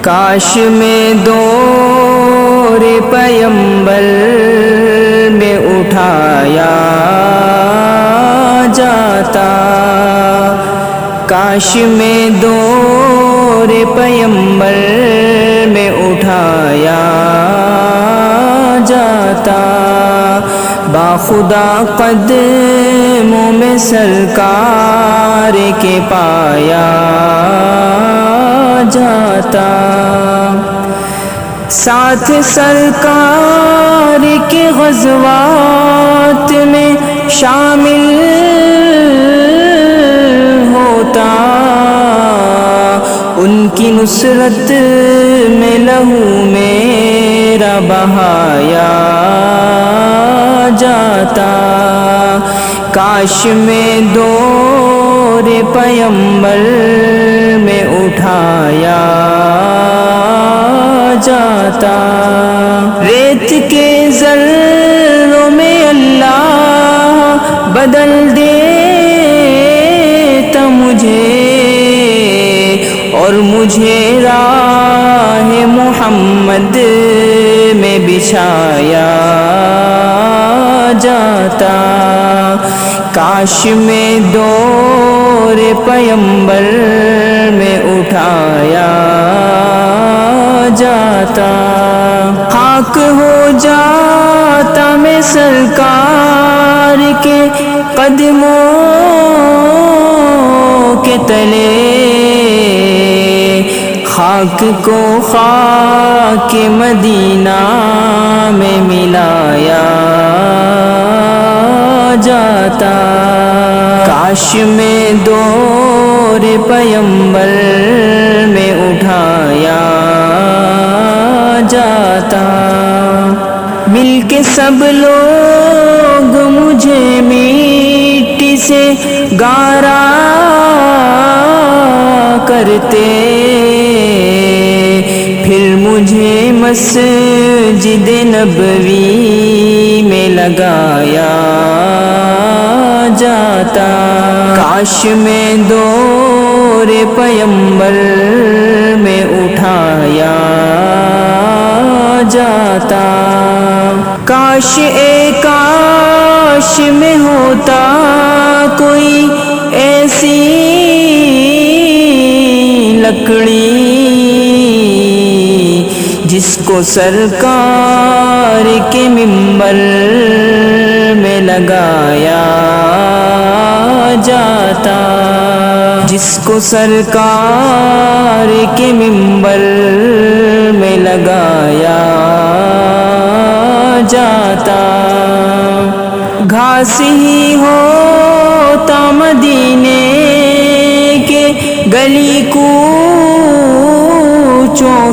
کاش میں دور پیمبر میں اٹھایا جاتا، کاش میں دور پیمبر میں اٹھایا جاتا، باخدا قدموں میں سرکار کے پایا جاتا، ساتھ سرکار کے غزوات میں شامل ہوتا، ان کی نصرت میں لہو میرا بہایا جاتا، کاش میں دور پیمبر میں اٹھایا جاتا، ریت کے ذروں میں اللہ بدل دیتا مجھے، اور مجھے راہ محمد میں بچھایا جاتا، کاش میں دور پیمبر میں اٹھایا جاتا، خاک ہو جاتا میں سرکار کے قدموں کے تلے، خاک کو خاک مدینہ میں ملایا جاتا، کاش میں دور پیمبر میں اٹھایا جاتا، مل کے سب لوگ مجھے مٹی سے گارا کرتے، پھر مجھے مسجد نبوی میں لگایا جاتا، کاش میں دور پیمبر میں اٹھایا جاتا، کاش کاش میں ہوتا کوئی ایسی لکڑی جس کو سرکار کے منبر میں لگایا جاتا، جس کو سرکار کے منبر میں لگایا جاتا، گھاس ہی ہوتا مدینے کے گلی کوچوں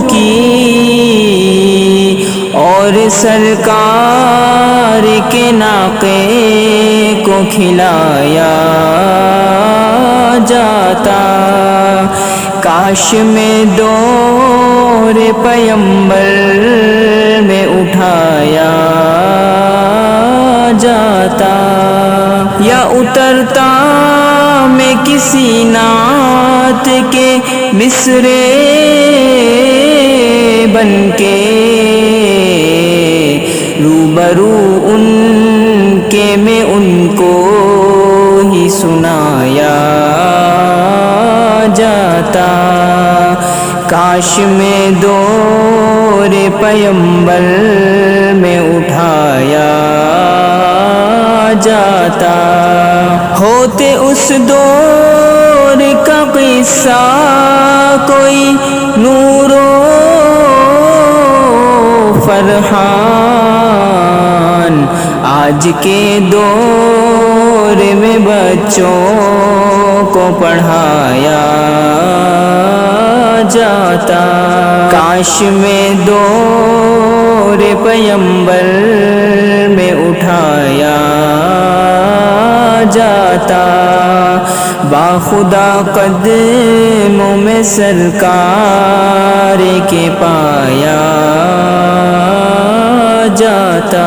کی، اور سرکار کے ناقے کو کھلایا جاتا، کاش میں دور پیمبر میں اٹھایا جاتا، یا اترتا میں کسی نعت کے مصرے بن کے، روبرو ان کے میں ان کو ہی سنایا جاتا، کاش میں دور پیمبر میں اٹھایا جاتا، ہوتے اس دور کا قصہ کوئی نور و فرحان، آج کے دور میں بچوں کو پڑھایا جاتا، کاش میں دور پیمبر میں اٹھایا جاتا، باخدا قدموں میں سرکار کے پایا جاتا۔